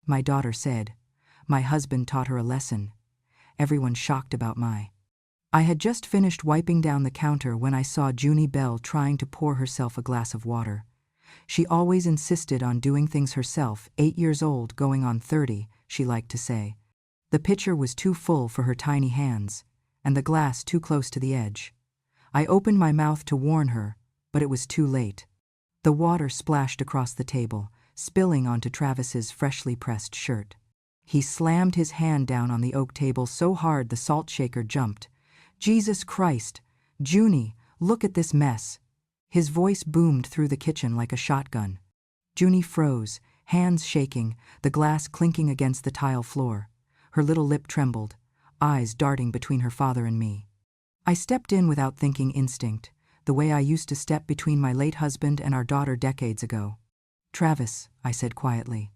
My daughter said. My husband taught her a lesson. Everyone shocked about my. I had just finished wiping down the counter when I saw Junie Bell trying to pour herself a glass of water. She always insisted on doing things herself, 8 years old going on 30, she liked to say. The pitcher was too full for her tiny hands, and the glass too close to the edge. I opened my mouth to warn her, but it was too late. The water splashed across the table, spilling onto Travis's freshly pressed shirt. He slammed his hand down on the oak table so hard the salt shaker jumped. "Jesus Christ! Junie, look at this mess!" His voice boomed through the kitchen like a shotgun. Junie froze, hands shaking, the glass clinking against the tile floor. Her little lip trembled, eyes darting between her father and me. I stepped in without thinking, instinct, the way I used to step between my late husband and our daughter decades ago. "Travis," I said quietly,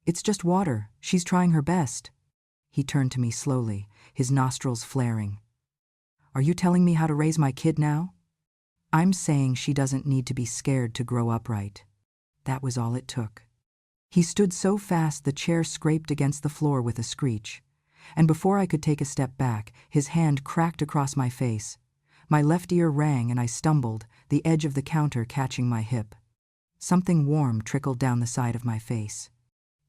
"it's just water. She's trying her best." He turned to me slowly, his nostrils flaring. "Are you telling me how to raise my kid now?" "I'm saying she doesn't need to be scared to grow up right." That was all it took. He stood so fast the chair scraped against the floor with a screech, and before I could take a step back, his hand cracked across my face. My left ear rang and I stumbled, the edge of the counter catching my hip. Something warm trickled down the side of my face.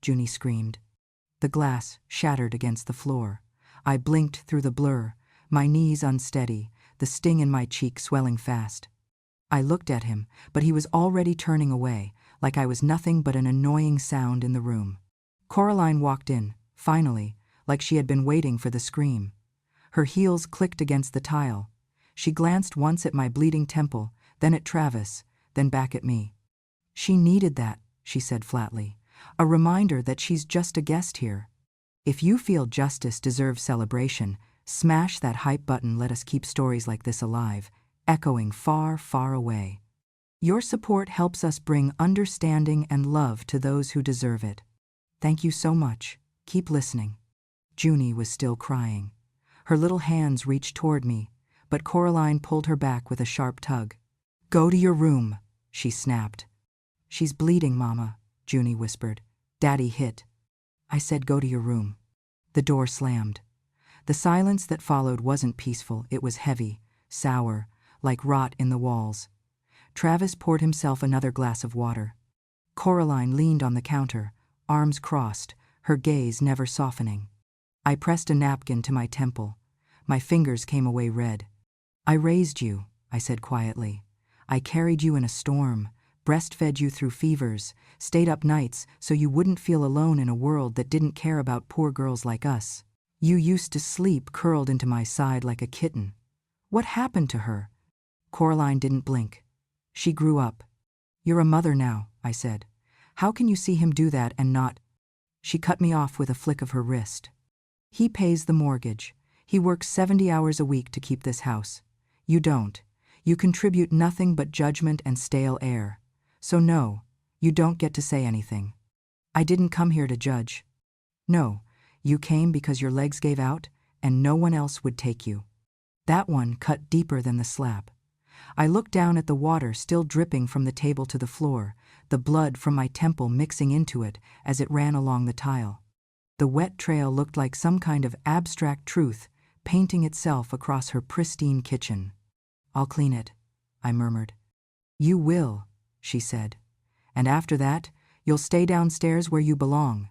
Junie screamed. The glass shattered against the floor. I blinked through the blur, my knees unsteady, the sting in my cheek swelling fast. I looked at him, but he was already turning away, like I was nothing but an annoying sound in the room. Coraline walked in, finally, like she had been waiting for the scream. Her heels clicked against the tile. She glanced once at my bleeding temple, then at Travis, then back at me. "She needed that," she said flatly. "A reminder that she's just a guest here. If you feel justice deserves celebration, smash that hype button. Let us keep stories like this alive, echoing far, far away. Your support helps us bring understanding and love to those who deserve it. Thank you so much. Keep listening." Junie was still crying. Her little hands reached toward me, but Coraline pulled her back with a sharp tug. "Go to your room," she snapped. "She's bleeding, Mama," Junie whispered. "Daddy hit." I said, "Go to your room." The door slammed. The silence that followed wasn't peaceful, it was heavy, sour, like rot in the walls. Travis poured himself another glass of water. Coraline leaned on the counter, arms crossed, her gaze never softening. I pressed a napkin to my temple. My fingers came away red. "I raised you," I said quietly. "I carried you in a storm, breastfed you through fevers, stayed up nights so you wouldn't feel alone in a world that didn't care about poor girls like us. You used to sleep curled into my side like a kitten. What happened to her?" Coraline didn't blink. "She grew up." "You're a mother now," I said. "How can you see him do that and not—" She cut me off with a flick of her wrist. "He pays the mortgage. He works 70 hours a week to keep this house. You don't. You contribute nothing but judgment and stale air. So no, you don't get to say anything." "I didn't come here to judge." "No, you came because your legs gave out and no one else would take you." That one cut deeper than the slap. I looked down at the water still dripping from the table to the floor, the blood from my temple mixing into it as it ran along the tile. The wet trail looked like some kind of abstract truth painting itself across her pristine kitchen. "I'll clean it," I murmured. "You will," she said. "And after that, you'll stay downstairs where you belong.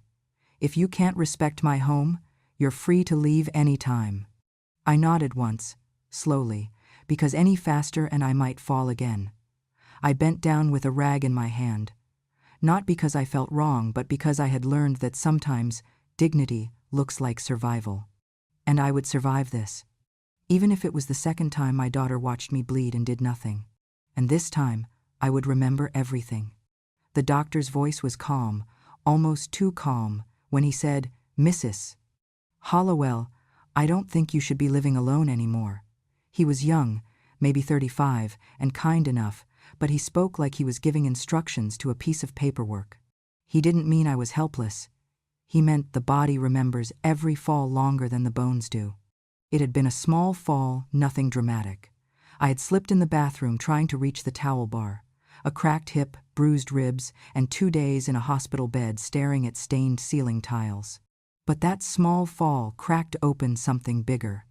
If you can't respect my home, you're free to leave any time." I nodded once, slowly, because any faster and I might fall again. I bent down with a rag in my hand, not because I felt wrong, but because I had learned that sometimes dignity looks like survival. And I would survive this. Even if it was the second time my daughter watched me bleed and did nothing. And this time, I would remember everything. The doctor's voice was calm, almost too calm, when he said, "Mrs. Hollowell, I don't think you should be living alone anymore." He was young, maybe 35, and kind enough, but he spoke like he was giving instructions to a piece of paperwork. He didn't mean I was helpless. He meant the body remembers every fall longer than the bones do. It had been a small fall, nothing dramatic. I had slipped in the bathroom trying to reach the towel bar. A cracked hip, bruised ribs, and 2 days in a hospital bed staring at stained ceiling tiles. But that small fall cracked open something bigger.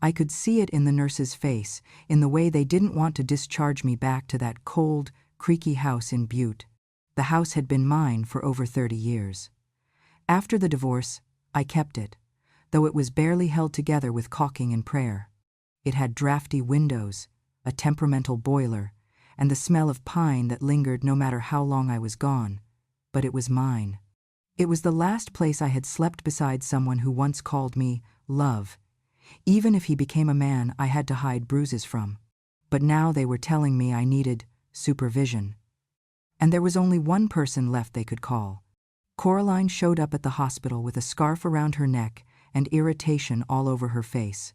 I could see it in the nurse's face, in the way they didn't want to discharge me back to that cold, creaky house in Butte. The house had been mine for over 30 years. After the divorce, I kept it, though it was barely held together with caulking and prayer. It had drafty windows, a temperamental boiler, and the smell of pine that lingered no matter how long I was gone. But it was mine. It was the last place I had slept beside someone who once called me love, even if he became a man I had to hide bruises from. But now they were telling me I needed supervision. And there was only one person left they could call. Coraline showed up at the hospital with a scarf around her neck and irritation all over her face.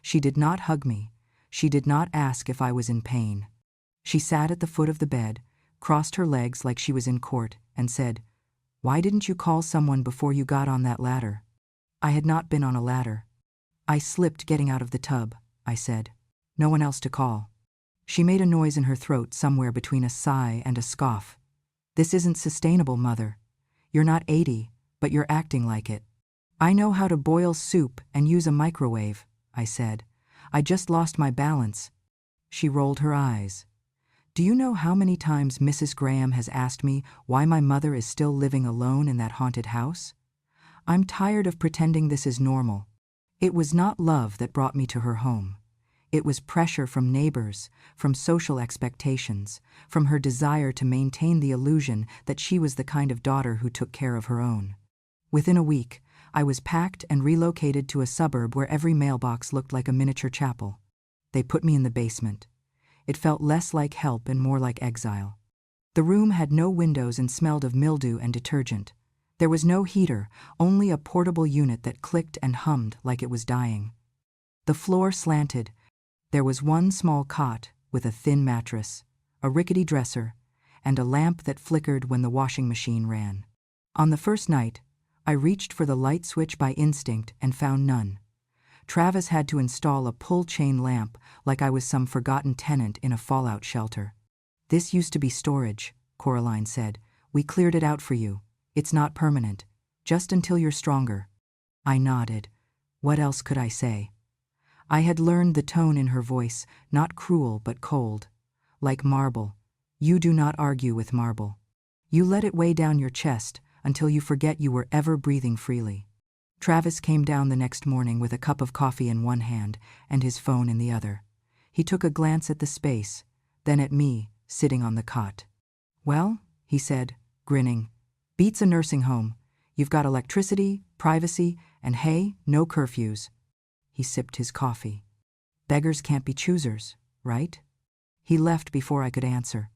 She did not hug me. She did not ask if I was in pain. She sat at the foot of the bed, crossed her legs like she was in court, and said, "Why didn't you call someone before you got on that ladder?" I had not been on a ladder. "I slipped getting out of the tub," I said. "No one else to call." She made a noise in her throat somewhere between a sigh and a scoff. "This isn't sustainable, Mother. You're not 80, but you're acting like it." "I know how to boil soup and use a microwave," I said. "I just lost my balance." She rolled her eyes. "Do you know how many times Mrs. Graham has asked me why my mother is still living alone in that haunted house? I'm tired of pretending this is normal. It was not love that brought me to her home. It was pressure from neighbors, from social expectations, from her desire to maintain the illusion that she was the kind of daughter who took care of her own. Within a week, I was packed and relocated to a suburb where every mailbox looked like a miniature chapel. They put me in the basement. It felt less like help and more like exile. The room had no windows and smelled of mildew and detergent. There was no heater, only a portable unit that clicked and hummed like it was dying. The floor slanted. There was one small cot with a thin mattress, a rickety dresser, and a lamp that flickered when the washing machine ran. On the first night, I reached for the light switch by instinct and found none. Travis had to install a pull-chain lamp like I was some forgotten tenant in a fallout shelter. "This used to be storage," Coraline said. "We cleared it out for you. It's not permanent, just until you're stronger." I nodded. What else could I say? I had learned the tone in her voice, not cruel but cold. Like marble. You do not argue with marble. You let it weigh down your chest until you forget you were ever breathing freely. Travis came down the next morning with a cup of coffee in one hand and his phone in the other. He took a glance at the space, then at me, sitting on the cot. "Well," he said, grinning, "beats a nursing home. You've got electricity, privacy, and hey, no curfews." He sipped his coffee. "Beggars can't be choosers, right?" He left before I could answer.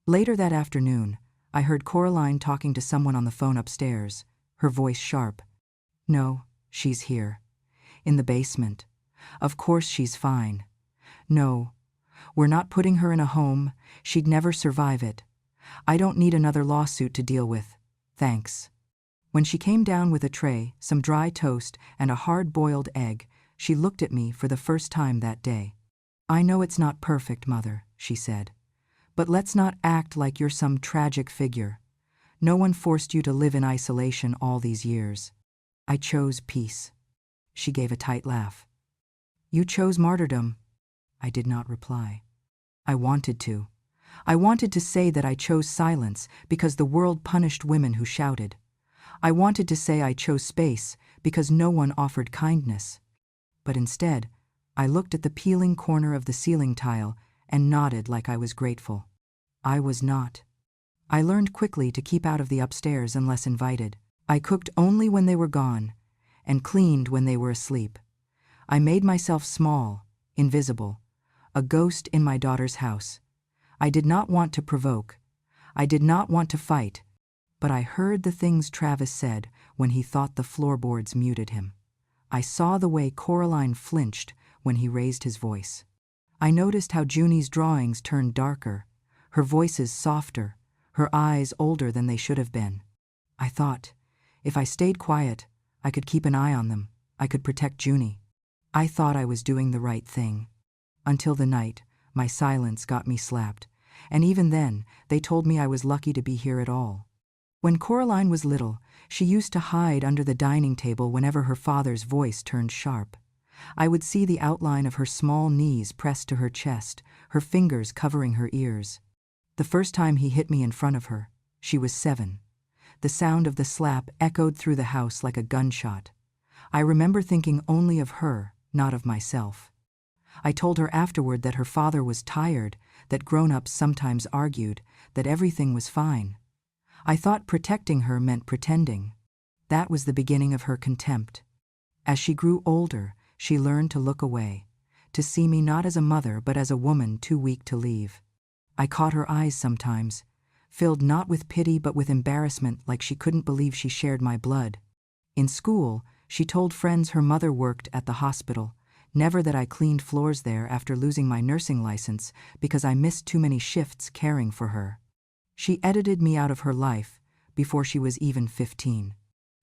Later that afternoon, I heard Coraline talking to someone on the phone upstairs, her voice sharp. "No, she's here. In the basement. Of course she's fine. No, we're not putting her in a home. She'd never survive it. I don't need another lawsuit to deal with. Thanks." When she came down with a tray, some dry toast, and a hard-boiled egg, she looked at me for the first time that day. "I know it's not perfect, Mother," she said. "But let's not act like you're some tragic figure. No one forced you to live in isolation all these years. I chose peace." She gave a tight laugh. "You chose martyrdom." I did not reply. I wanted to. I wanted to say that I chose silence because the world punished women who shouted. I wanted to say I chose space because no one offered kindness. But instead, I looked at the peeling corner of the ceiling tile and nodded like I was grateful. I was not. I learned quickly to keep out of the upstairs unless invited. I cooked only when they were gone, and cleaned when they were asleep. I made myself small, invisible, a ghost in my daughter's house. I did not want to provoke. I did not want to fight. But I heard the things Travis said when he thought the floorboards muted him. I saw the way Coraline flinched when he raised his voice. I noticed how Junie's drawings turned darker, her voices softer, her eyes older than they should have been. I thought, if I stayed quiet, I could keep an eye on them. I could protect Junie. I thought I was doing the right thing. Until the night, my silence got me slapped, And even then, they told me I was lucky to be here at all. When Coraline was little, she used to hide under the dining table whenever her father's voice turned sharp. I would see the outline of her small knees pressed to her chest, her fingers covering her ears. The first time he hit me in front of her, she was 7. The sound of the slap echoed through the house like a gunshot. I remember thinking only of her, not of myself. I told her afterward that her father was tired, that grown-ups sometimes argued, that everything was fine. I thought protecting her meant pretending. That was the beginning of her contempt. As she grew older, she learned to look away, to see me not as a mother but as a woman too weak to leave. I caught her eyes sometimes, filled not with pity but with embarrassment, like she couldn't believe she shared my blood. In school, she told friends her mother worked at the hospital, never that I cleaned floors there after losing my nursing license because I missed too many shifts caring for her. She edited me out of her life before she was even 15.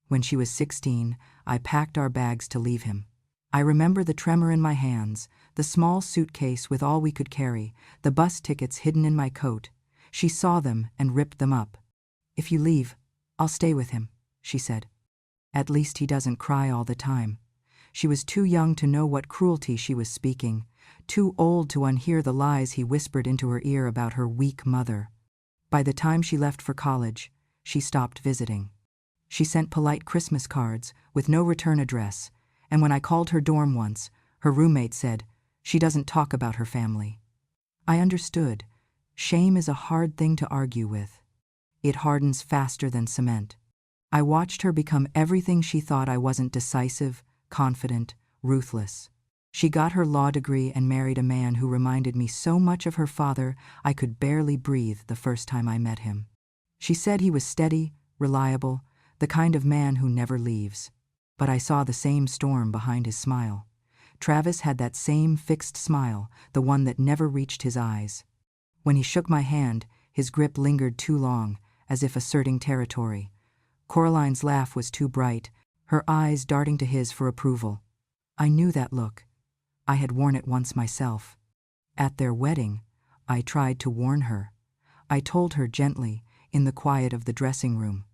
When she was 16, I packed our bags to leave him. I remember the tremor in my hands, the small suitcase with all we could carry, the bus tickets hidden in my coat. She saw them and ripped them up. "If you leave, I'll stay with him," she said. "At least he doesn't cry all the time." She was too young to know what cruelty she was speaking, too old to unhear the lies he whispered into her ear about her weak mother. By the time she left for college, she stopped visiting. She sent polite Christmas cards with no return address, and when I called her dorm once, her roommate said, "She doesn't talk about her family." I understood. Shame is a hard thing to argue with. It hardens faster than cement. I watched her become everything she thought I wasn't: decisive, confident, ruthless. She got her law degree and married a man who reminded me so much of her father I could barely breathe the first time I met him. She said he was steady, reliable, the kind of man who never leaves. But I saw the same storm behind his smile. Travis had that same fixed smile, the one that never reached his eyes. When he shook my hand, his grip lingered too long, as if asserting territory. Coraline's laugh was too bright, her eyes darting to his for approval. I knew that look. I had worn it once myself. At their wedding, I tried to warn her. I told her gently, in the quiet of the dressing room,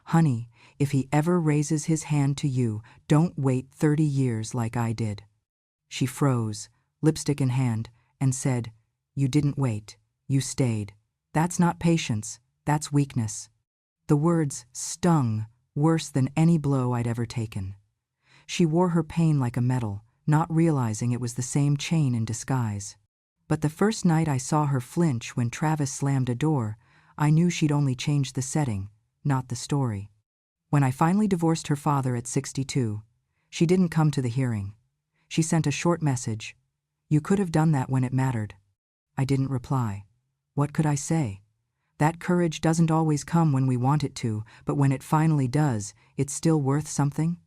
"Honey, if he ever raises his hand to you, don't wait 30 years like I did." She froze, lipstick in hand, and said, "You didn't wait. You stayed. That's not patience, that's weakness." The words stung worse than any blow I'd ever taken. She wore her pain like a medal, not realizing it was the same chain in disguise. But the first night I saw her flinch when Travis slammed a door, I knew she'd only changed the setting, not the story. When I finally divorced her father at 62, she didn't come to the hearing. She sent a short message. "You could have done that when it mattered." I didn't reply. What could I say? That courage doesn't always come when we want it to, but when it finally does, it's still worth something?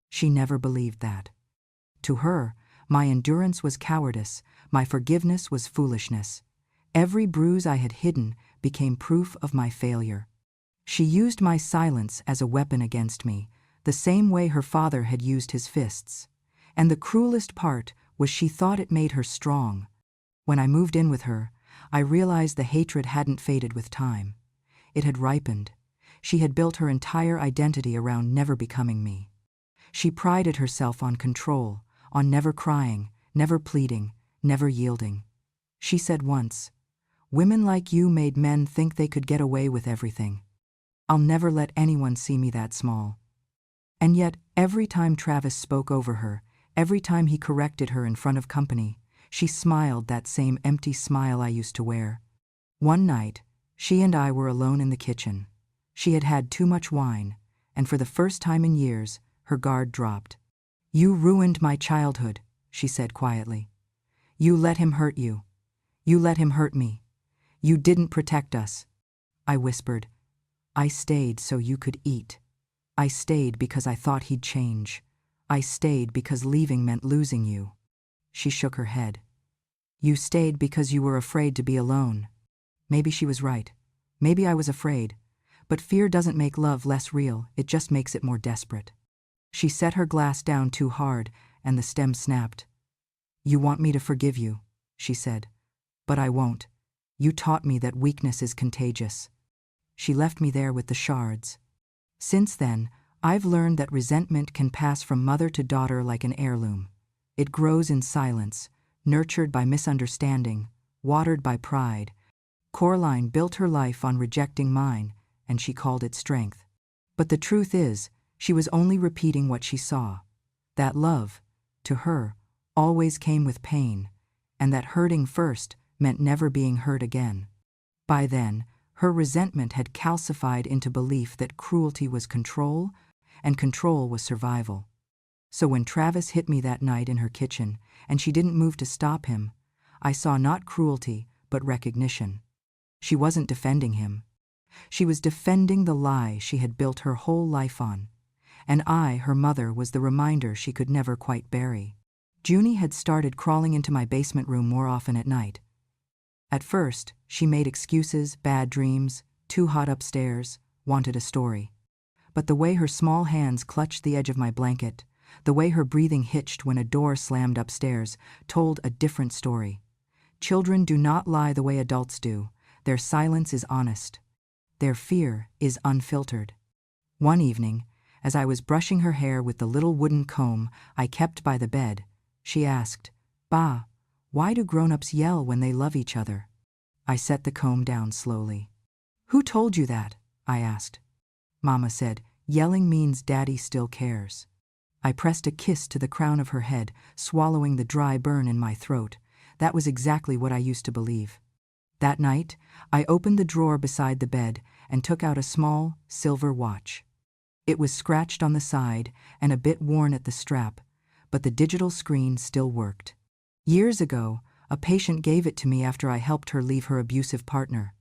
She never believed that. To her, my endurance was cowardice, my forgiveness was foolishness. Every bruise I had hidden became proof of my failure. She used my silence as a weapon against me, the same way her father had used his fists. And the cruelest part was she thought it made her strong. When I moved in with her, I realized the hatred hadn't faded with time. It had ripened. She had built her entire identity around never becoming me. She prided herself on control, on never crying, never pleading, never yielding. She said once, "Women like you made men think they could get away with everything. I'll never let anyone see me that small." And yet, every time Travis spoke over her, every time he corrected her in front of company, she smiled that same empty smile I used to wear. One night, she and I were alone in the kitchen. She had had too much wine, and for the first time in years, her guard dropped. "You ruined my childhood," she said quietly. "You let him hurt you. You let him hurt me. You didn't protect us." I whispered, "I stayed so you could eat. I stayed because I thought he'd change. I stayed because leaving meant losing you." She shook her head. "You stayed because you were afraid to be alone." Maybe she was right. Maybe I was afraid. But fear doesn't make love less real, it just makes it more desperate. She set her glass down too hard, and the stem snapped. "You want me to forgive you," she said. "But I won't. You taught me that weakness is contagious." She left me there with the shards. Since then, I've learned that resentment can pass from mother to daughter like an heirloom. It grows in silence, nurtured by misunderstanding, watered by pride. Coraline built her life on rejecting mine, and she called it strength. But the truth is, she was only repeating what she saw. That love, to her, always came with pain, and that hurting first meant never being hurt again. By then, her resentment had calcified into belief that cruelty was control, and control was survival. So when Travis hit me that night in her kitchen, and she didn't move to stop him, I saw not cruelty, but recognition. She wasn't defending him. She was defending the lie she had built her whole life on. And I, her mother, was the reminder she could never quite bury. Junie had started crawling into my basement room more often at night. At first, she made excuses, bad dreams, too hot upstairs, wanted a story. But the way her small hands clutched the edge of my blanket, the way her breathing hitched when a door slammed upstairs, told a different story. Children do not lie the way adults do. Their silence is honest. Their fear is unfiltered. One evening, as I was brushing her hair with the little wooden comb I kept by the bed, she asked, "Ba, why do grown-ups yell when they love each other?" I set the comb down slowly. "Who told you that?" I asked. Mama said, "Yelling means Daddy still cares." I pressed a kiss to the crown of her head, swallowing the dry burn in my throat. That was exactly what I used to believe. That night, I opened the drawer beside the bed and took out a small, silver watch. It was scratched on the side and a bit worn at the strap, but the digital screen still worked. Years ago, a patient gave it to me after I helped her leave her abusive partner.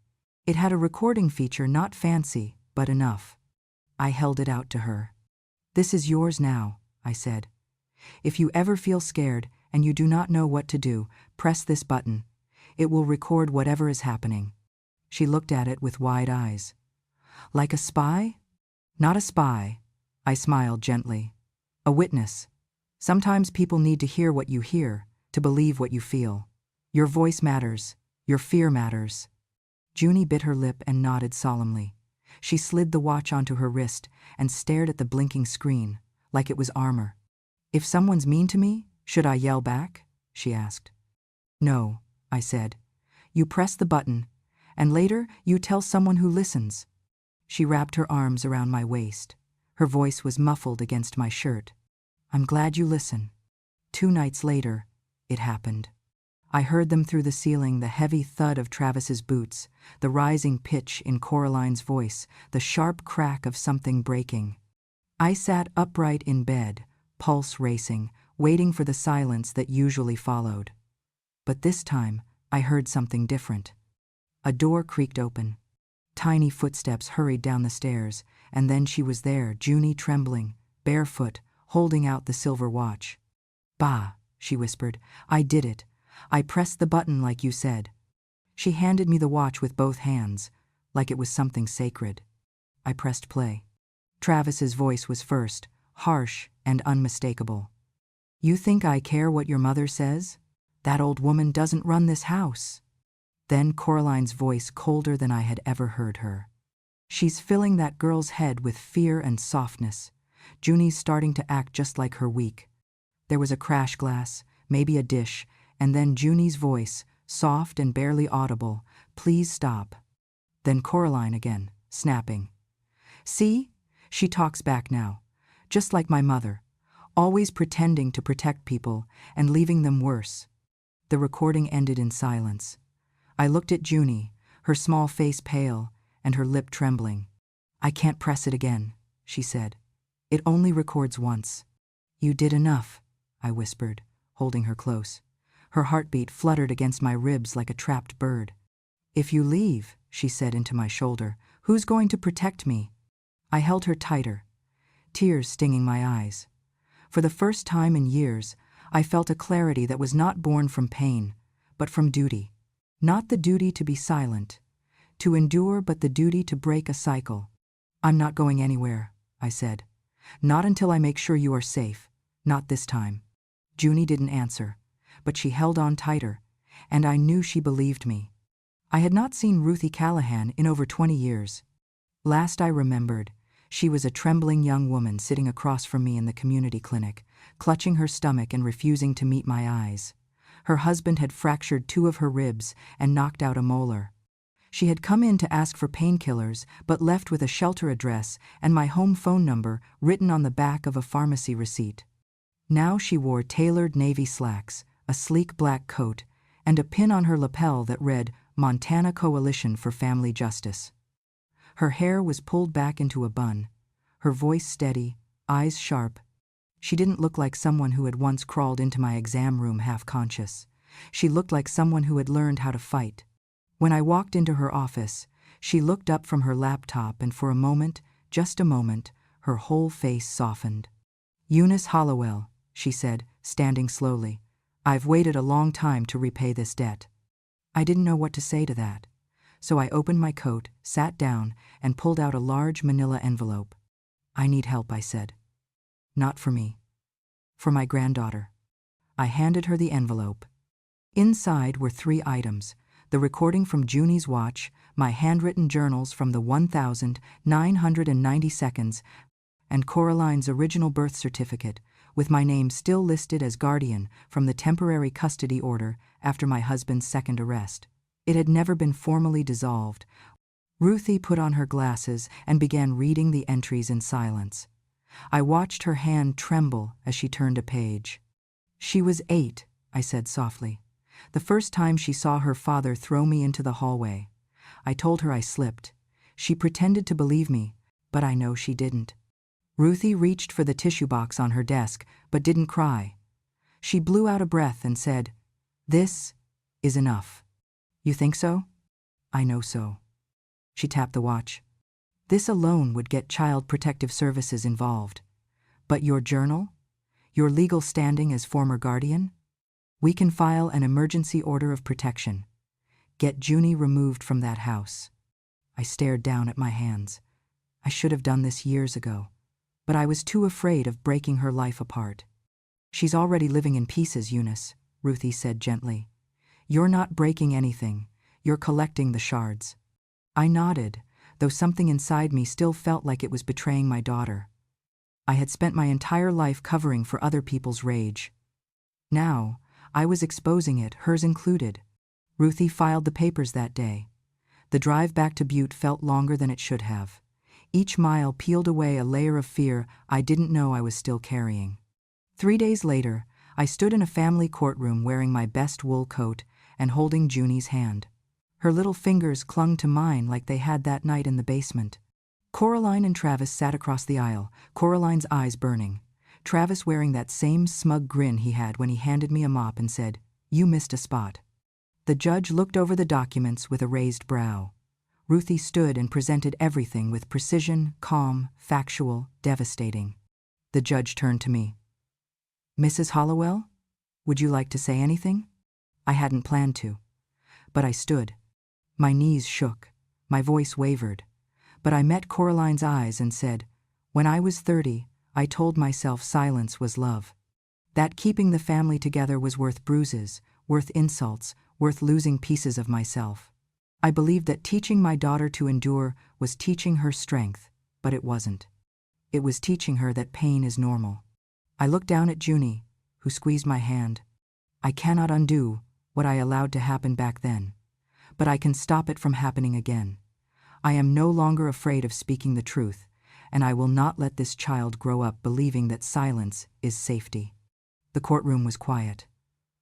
It had a recording feature, not fancy, but enough. I held it out to her. "This is yours now," I said. "If you ever feel scared and you do not know what to do, press this button. It will record whatever is happening." She looked at it with wide eyes. "Like a spy?" "Not a spy," I smiled gently. "A witness. Sometimes people need to hear what you hear, to believe what you feel. Your voice matters. Your fear matters." Junie bit her lip and nodded solemnly. She slid the watch onto her wrist and stared at the blinking screen, like it was armor. "If someone's mean to me, should I yell back?" she asked. "No," I said. "You press the button, and later you tell someone who listens." She wrapped her arms around my waist. Her voice was muffled against my shirt. "I'm glad you listen." 2 nights later, it happened. I heard them through the ceiling, the heavy thud of Travis's boots, the rising pitch in Coraline's voice, the sharp crack of something breaking. I sat upright in bed, pulse racing, waiting for the silence that usually followed. But this time, I heard something different. A door creaked open. Tiny footsteps hurried down the stairs, and then she was there, Junie trembling, barefoot, holding out the silver watch. "Ba," she whispered, "I did it. I pressed the button like you said." She handed me the watch with both hands, like it was something sacred. I pressed play. Travis's voice was first, harsh and unmistakable. "You think I care what your mother says? That old woman doesn't run this house." Then Coraline's voice, colder than I had ever heard her. "She's filling that girl's head with fear and softness. Junie's starting to act just like her weak." There was a crash glass, maybe a dish, and then Junie's voice, soft and barely audible, "Please stop." Then Coraline again, snapping. "See? She talks back now. Just like my mother. Always pretending to protect people and leaving them worse." The recording ended in silence. I looked at Junie, her small face pale and her lip trembling. "I can't press it again," she said. "It only records once." "You did enough," I whispered, holding her close. Her heartbeat fluttered against my ribs like a trapped bird. "If you leave," she said into my shoulder, "who's going to protect me?" I held her tighter, tears stinging my eyes. For the first time in years, I felt a clarity that was not born from pain, but from duty. Not the duty to be silent, to endure, but the duty to break a cycle. "I'm not going anywhere," I said. "Not until I make sure you are safe. Not this time." Junie didn't answer, but she held on tighter, and I knew she believed me. I had not seen Ruthie Callahan in over 20 years. Last I remembered, she was a trembling young woman sitting across from me in the community clinic, clutching her stomach and refusing to meet my eyes. Her husband had fractured 2 of her ribs and knocked out a molar. She had come in to ask for painkillers, but left with a shelter address and my home phone number written on the back of a pharmacy receipt. Now she wore tailored navy slacks, a sleek black coat, and a pin on her lapel that read, "Montana Coalition for Family Justice." Her hair was pulled back into a bun, her voice steady, eyes sharp. She didn't look like someone who had once crawled into my exam room half-conscious. She looked like someone who had learned how to fight. When I walked into her office, she looked up from her laptop and for a moment, just a moment, her whole face softened. "Eunice Hollowell," she said, standing slowly, "I've waited a long time to repay this debt." I didn't know what to say to that, so I opened my coat, sat down, and pulled out a large manila envelope. "I need help," I said. "Not for me. For my granddaughter." I handed her the envelope. Inside were 3 items: the recording from Junie's watch, my handwritten journals from the 1,990 seconds, and Coraline's original birth certificate, with my name still listed as guardian from the temporary custody order after my husband's second arrest. It had never been formally dissolved. Ruthie put on her glasses and began reading the entries in silence. I watched her hand tremble as she turned a page. "She was 8, I said softly. "The first time she saw her father throw me into the hallway. I told her I slipped. She pretended to believe me, but I know she didn't." Ruthie reached for the tissue box on her desk, but didn't cry. She blew out a breath and said, "This is enough." "You think so?" "I know so." She tapped the watch. "This alone would get Child Protective Services involved. But your journal? Your legal standing as former guardian? We can file an emergency order of protection. Get Junie removed from that house." I stared down at my hands. I should have done this years ago, but I was too afraid of breaking her life apart. "She's already living in pieces, Eunice," Ruthie said gently. "You're not breaking anything. You're collecting the shards." I nodded, though something inside me still felt like it was betraying my daughter. I had spent my entire life covering for other people's rage. Now, I was exposing it, hers included. Ruthie filed the papers that day. The drive back to Butte felt longer than it should have. Each mile peeled away a layer of fear I didn't know I was still carrying. 3 days later, I stood in a family courtroom wearing my best wool coat and holding Junie's hand. Her little fingers clung to mine like they had that night in the basement. Coraline and Travis sat across the aisle, Coraline's eyes burning. Travis wearing that same smug grin he had when he handed me a mop and said, "You missed a spot." The judge looked over the documents with a raised brow. Ruthie stood and presented everything with precision, calm, factual, devastating. The judge turned to me. "Mrs. Hollowell, would you like to say anything?" I hadn't planned to, but I stood. My knees shook, my voice wavered, but I met Coraline's eyes and said, "When I was 30, I told myself silence was love. That keeping the family together was worth bruises, worth insults, worth losing pieces of myself. I believed that teaching my daughter to endure was teaching her strength, but it wasn't. It was teaching her that pain is normal." I looked down at Junie, who squeezed my hand. "I cannot undo what I allowed to happen back then, but I can stop it from happening again. I am no longer afraid of speaking the truth, and I will not let this child grow up believing that silence is safety." The courtroom was quiet.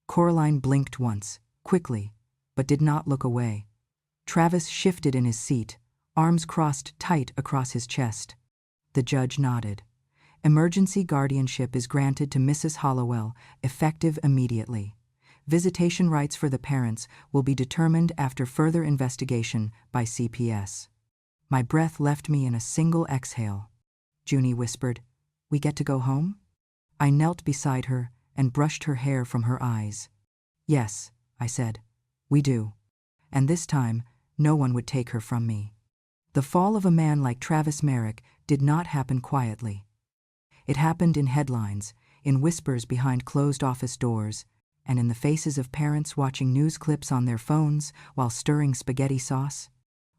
Coraline blinked once, quickly, but did not look away. Travis shifted in his seat, arms crossed tight across his chest. The judge nodded. "Emergency guardianship is granted to Mrs. Hollowell, effective immediately. Visitation rights for the parents will be determined after further investigation by CPS." My breath left me in a single exhale. Junie whispered, "We get to go home?" I knelt beside her and brushed her hair from her eyes. "Yes," I said, "we do. And this time, no one would take her from me." The fall of a man like Travis Merrick did not happen quietly. It happened in headlines, in whispers behind closed office doors, and in the faces of parents watching news clips on their phones while stirring spaghetti sauce.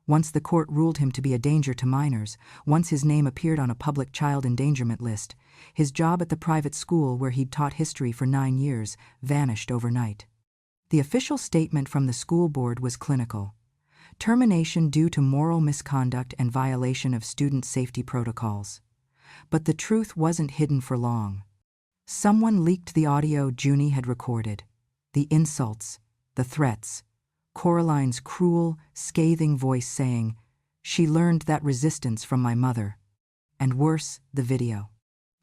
Once the court ruled him to be a danger to minors, once his name appeared on a public child endangerment list, his job at the private school where he'd taught history for 9 years vanished overnight. The official statement from the school board was clinical: termination due to moral misconduct and violation of student safety protocols. But the truth wasn't hidden for long. Someone leaked the audio Junie had recorded. The insults, the threats, Coraline's cruel, scathing voice saying, "She learned that resistance from my mother." And worse, the video.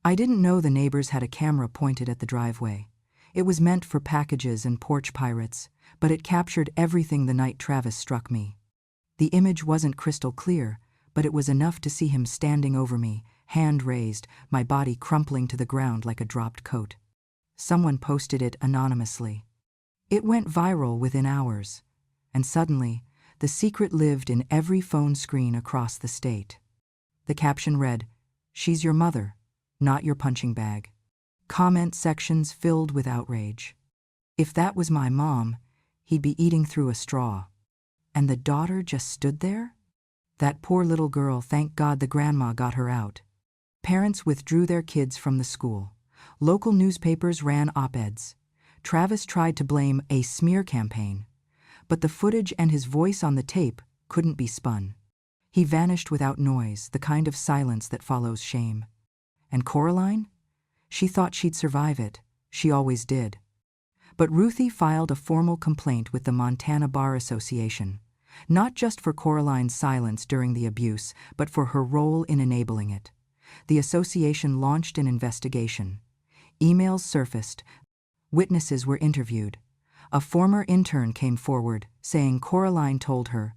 I didn't know the neighbors had a camera pointed at the driveway. It was meant for packages and porch pirates, but it captured everything the night Travis struck me. The image wasn't crystal clear, but it was enough to see him standing over me, hand raised, my body crumpling to the ground like a dropped coat. Someone posted it anonymously. It went viral within hours, and suddenly, the secret lived in every phone screen across the state. The caption read, "She's your mother, not your punching bag." Comment sections filled with outrage. If that was my mom, he'd be eating through a straw. And the daughter just stood there? That poor little girl, thank God the grandma got her out. Parents withdrew their kids from the school. Local newspapers ran op-eds. Travis tried to blame a smear campaign, but the footage and his voice on the tape couldn't be spun. He vanished without noise, the kind of silence that follows shame. And Coraline? She thought she'd survive it. She always did. But Ruthie filed a formal complaint with the Montana Bar Association, not just for Coraline's silence during the abuse, but for her role in enabling it. The association launched an investigation. Emails surfaced. Witnesses were interviewed. A former intern came forward, saying Coraline told her,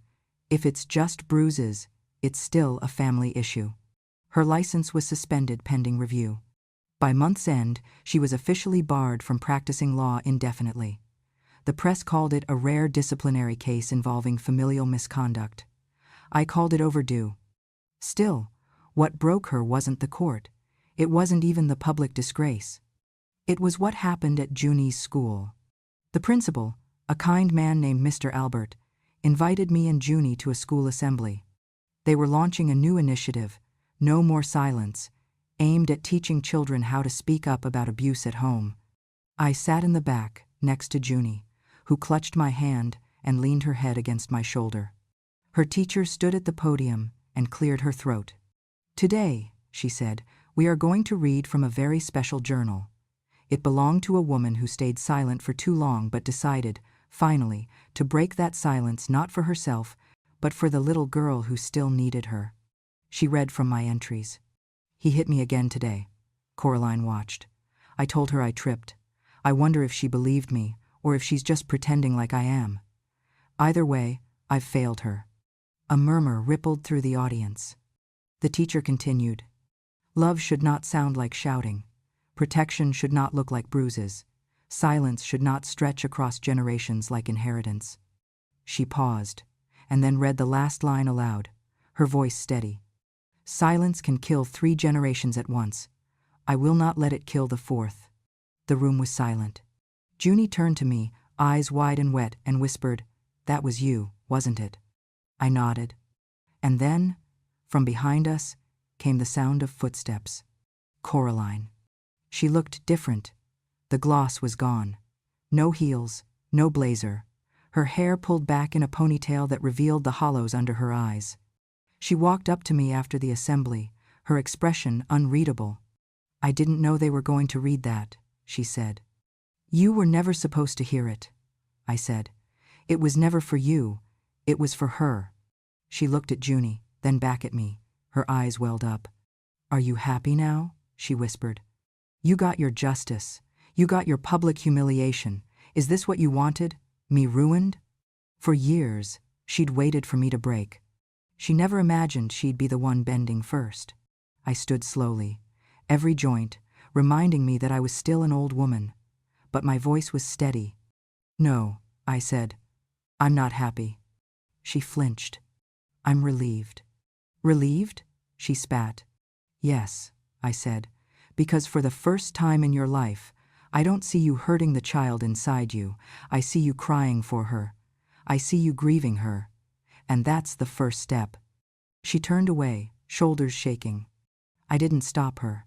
"If it's just bruises, it's still a family issue." Her license was suspended pending review. By month's end, she was officially barred from practicing law indefinitely. The press called it a rare disciplinary case involving familial misconduct. I called it overdue. Still, what broke her wasn't the court. It wasn't even the public disgrace. It was what happened at Junie's school. The principal, a kind man named Mr. Albert, invited me and Junie to a school assembly. They were launching a new initiative, No More Silence, aimed at teaching children how to speak up about abuse at home. I sat in the back, next to Junie, who clutched my hand and leaned her head against my shoulder. Her teacher stood at the podium and cleared her throat. "Today," she said, "we are going to read from a very special journal. It belonged to a woman who stayed silent for too long but decided, finally, to break that silence not for herself, but for the little girl who still needed her." She read from my entries. "He hit me again today." Coraline watched. I told her I tripped. I wonder if she believed me, or if she's just pretending like I am. Either way, I've failed her. A murmur rippled through the audience. The teacher continued, "Love should not sound like shouting. Protection should not look like bruises. Silence should not stretch across generations like inheritance." She paused, and then read the last line aloud, her voice steady. "Silence can kill 3 generations at once. I will not let it kill the 4th. The room was silent. Junie turned to me, eyes wide and wet, and whispered, "That was you, wasn't it?" I nodded. And then, from behind us, came the sound of footsteps. Coraline. She looked different. The gloss was gone. No heels, no blazer. Her hair pulled back in a ponytail that revealed the hollows under her eyes. She walked up to me after the assembly, her expression unreadable. "I didn't know they were going to read that," she said. "You were never supposed to hear it," I said. "It was never for you. It was for her." She looked at Junie, then back at me. Her eyes welled up. "Are you happy now?" she whispered. "You got your justice. You got your public humiliation. Is this what you wanted? Me ruined?" For years, she'd waited for me to break. She never imagined she'd be the one bending first. I stood slowly, every joint, reminding me that I was still an old woman. But my voice was steady. "No," I said. "I'm not happy." She flinched. "I'm relieved." "Relieved?" she spat. "Yes," I said, "because for the first time in your life, I don't see you hurting the child inside you. I see you crying for her. I see you grieving her. And that's the first step." She turned away, shoulders shaking. I didn't stop her.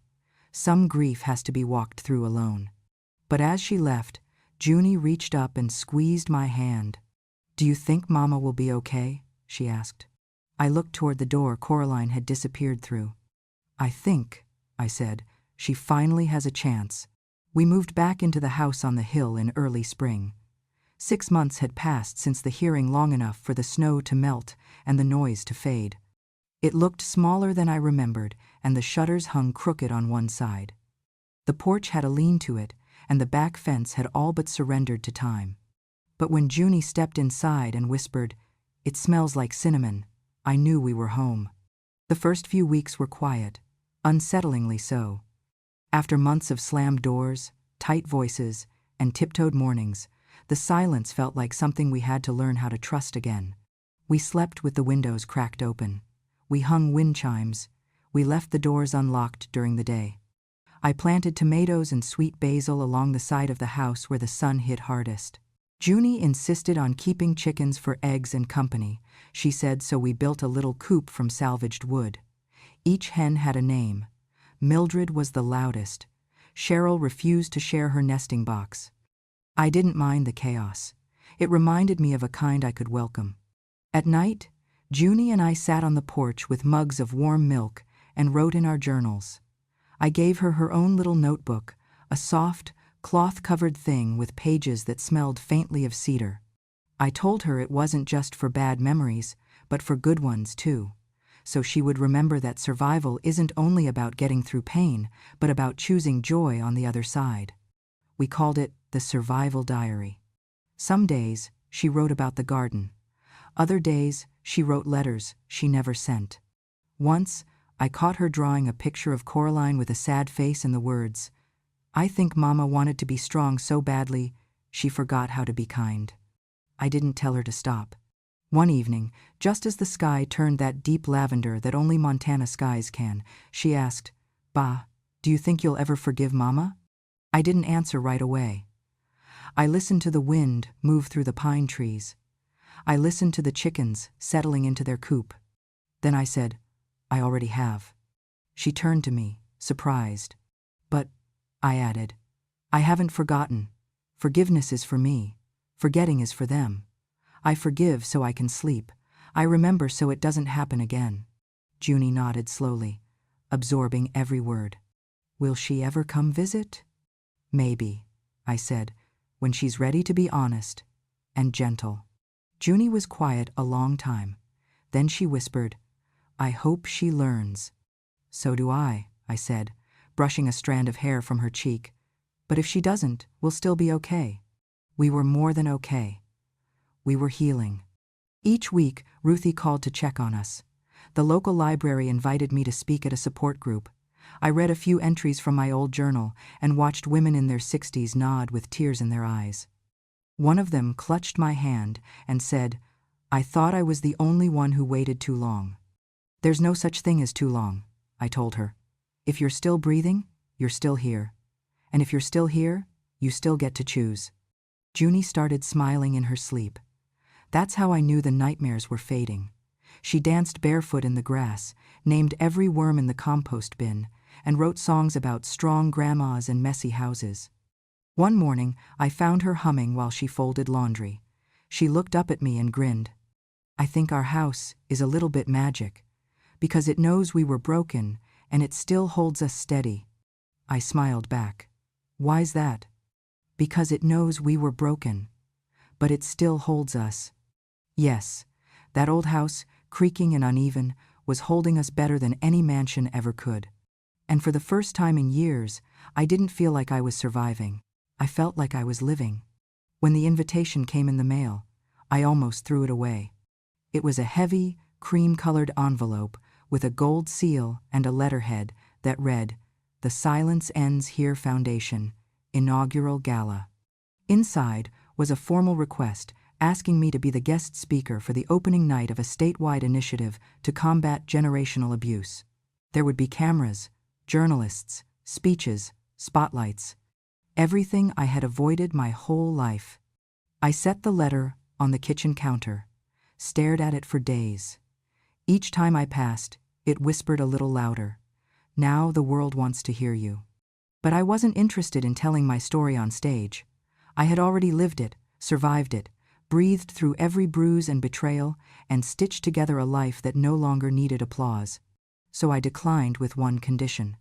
Some grief has to be walked through alone. But as she left, Junie reached up and squeezed my hand. "Do you think Mama will be okay?" she asked. I looked toward the door Coraline had disappeared through. "I think," I said, "she finally has a chance." We moved back into the house on the hill in early spring. 6 months had passed since the hearing, long enough for the snow to melt and the noise to fade. It looked smaller than I remembered, and the shutters hung crooked on one side. The porch had a lean to it, and the back fence had all but surrendered to time. But when Junie stepped inside and whispered, "It smells like cinnamon," I knew we were home. The first few weeks were quiet, unsettlingly so. After months of slammed doors, tight voices, and tiptoed mornings, the silence felt like something we had to learn how to trust again. We slept with the windows cracked open. We hung wind chimes. We left the doors unlocked during the day. I planted tomatoes and sweet basil along the side of the house where the sun hit hardest. Junie insisted on keeping chickens for eggs and company, she said, so we built a little coop from salvaged wood. Each hen had a name. Mildred was the loudest. Cheryl refused to share her nesting box. I didn't mind the chaos. It reminded me of a kind I could welcome. At night, Junie and I sat on the porch with mugs of warm milk and wrote in our journals. I gave her her own little notebook, a soft, cloth-covered thing with pages that smelled faintly of cedar. I told her it wasn't just for bad memories, but for good ones too, so she would remember that survival isn't only about getting through pain, but about choosing joy on the other side. We called it the Survival Diary. Some days, she wrote about the garden. Other days, she wrote letters she never sent. Once, I caught her drawing a picture of Coraline with a sad face and the words, "I think Mama wanted to be strong so badly, she forgot how to be kind." I didn't tell her to stop. One evening, just as the sky turned that deep lavender that only Montana skies can, she asked, "Ba, do you think you'll ever forgive Mama?" I didn't answer right away. I listened to the wind move through the pine trees. I listened to the chickens settling into their coop. Then I said, "I already have." She turned to me, surprised. "But," I added, "I haven't forgotten. Forgiveness is for me. Forgetting is for them. I forgive so I can sleep. I remember so it doesn't happen again." Junie nodded slowly, absorbing every word. "Will she ever come visit?" "Maybe," I said, "when she's ready to be honest and gentle." Junie was quiet a long time. Then she whispered, "I hope she learns." "So do I," said, brushing a strand of hair from her cheek. "But if she doesn't, we'll still be okay." We were more than okay. We were healing. Each week, Ruthie called to check on us. The local library invited me to speak at a support group. I read a few entries from my old journal and watched women in their 60s nod with tears in their eyes. One of them clutched my hand and said, "I thought I was the only one who waited too long." "There's no such thing as too long," I told her. "If you're still breathing, you're still here. And if you're still here, you still get to choose." Junie started smiling in her sleep. That's how I knew the nightmares were fading. She danced barefoot in the grass, named every worm in the compost bin, and wrote songs about strong grandmas and messy houses. One morning, I found her humming while she folded laundry. She looked up at me and grinned. "I think our house is a little bit magic, because it knows we were broken and it still holds us steady." I smiled back. "Why's that?" "Because it knows we were broken, but it still holds us." Yes, that old house, creaking and uneven, was holding us better than any mansion ever could. And for the first time in years, I didn't feel like I was surviving. I felt like I was living. When the invitation came in the mail, I almost threw it away. It was a heavy, cream-colored envelope with a gold seal and a letterhead that read, "The Silence Ends Here Foundation, Inaugural Gala." Inside was a formal request asking me to be the guest speaker for the opening night of a statewide initiative to combat generational abuse. There would be cameras, journalists, speeches, spotlights. Everything I had avoided my whole life. I set the letter on the kitchen counter, stared at it for days. Each time I passed, it whispered a little louder. Now the world wants to hear you. But I wasn't interested in telling my story on stage. I had already lived it, survived it, breathed through every bruise and betrayal, and stitched together a life that no longer needed applause. So I declined with one condition.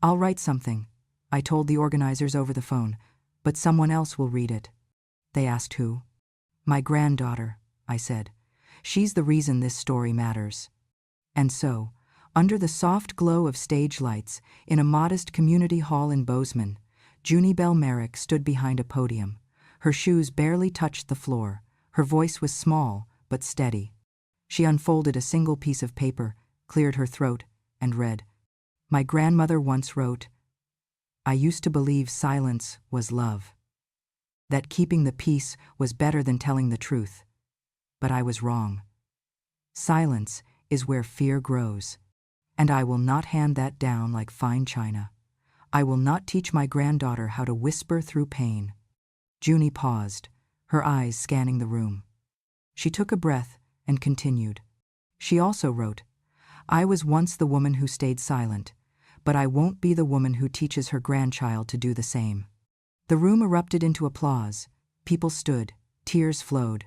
I'll write something, I told the organizers over the phone, but someone else will read it. They asked who. My granddaughter, I said. She's the reason this story matters. And so, under the soft glow of stage lights, in a modest community hall in Bozeman, Junie Bell Merrick stood behind a podium. Her shoes barely touched the floor. Her voice was small, but steady. She unfolded a single piece of paper, cleared her throat, and read. My grandmother once wrote, I used to believe silence was love. That keeping the peace was better than telling the truth. But I was wrong. Silence is where fear grows. And I will not hand that down like fine china. I will not teach my granddaughter how to whisper through pain. Junie paused, her eyes scanning the room. She took a breath and continued. She also wrote, I was once the woman who stayed silent, but I won't be the woman who teaches her grandchild to do the same. The room erupted into applause. People stood, tears flowed.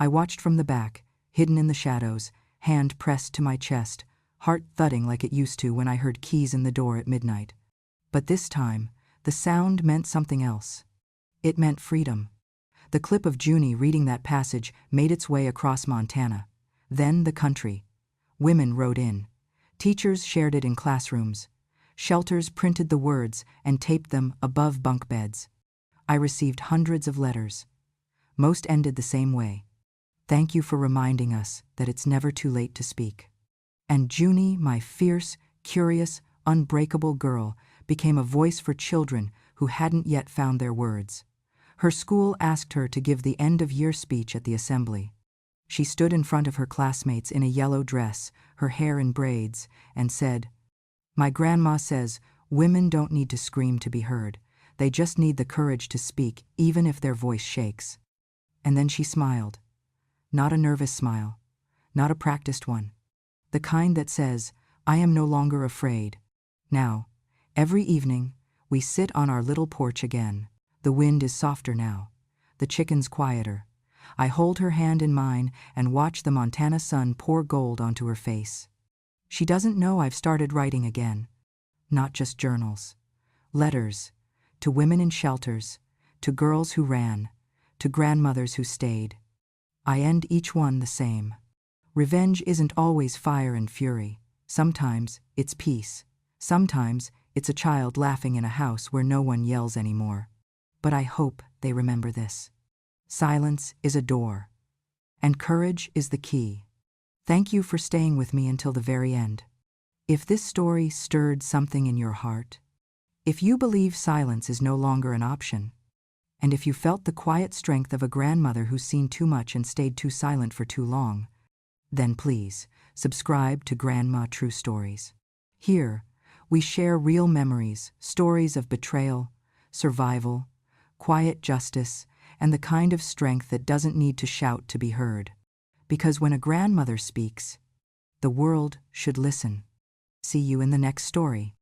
I watched from the back, hidden in the shadows, hand pressed to my chest, heart thudding like it used to when I heard keys in the door at midnight. But this time, the sound meant something else. It meant freedom. The clip of Junie reading that passage made its way across Montana. Then the country. Women wrote in. Teachers shared it in classrooms. Shelters printed the words and taped them above bunk beds. I received hundreds of letters. Most ended the same way. Thank you for reminding us that it's never too late to speak. And Junie, my fierce, curious, unbreakable girl, became a voice for children who hadn't yet found their words. Her school asked her to give the end-of-year speech at the assembly. She stood in front of her classmates in a yellow dress, her hair in braids, and said, My grandma says women don't need to scream to be heard. They just need the courage to speak, even if their voice shakes. And then she smiled. Not a nervous smile, not a practiced one. The kind that says, I am no longer afraid. Now, every evening, we sit on our little porch again. The wind is softer now. The chickens quieter. I hold her hand in mine and watch the Montana sun pour gold onto her face. She doesn't know I've started writing again. Not just journals. Letters. To women in shelters. To girls who ran. To grandmothers who stayed. I end each one the same. Revenge isn't always fire and fury. Sometimes it's peace. Sometimes it's a child laughing in a house where no one yells anymore. But I hope they remember this. Silence is a door. And courage is the key. Thank you for staying with me until the very end. If this story stirred something in your heart, if you believe silence is no longer an option, and if you felt the quiet strength of a grandmother who's seen too much and stayed too silent for too long, then please subscribe to Grandma True Stories. Here, we share real memories, stories of betrayal, survival, quiet justice, and the kind of strength that doesn't need to shout to be heard. Because when a grandmother speaks, the world should listen. See you in the next story.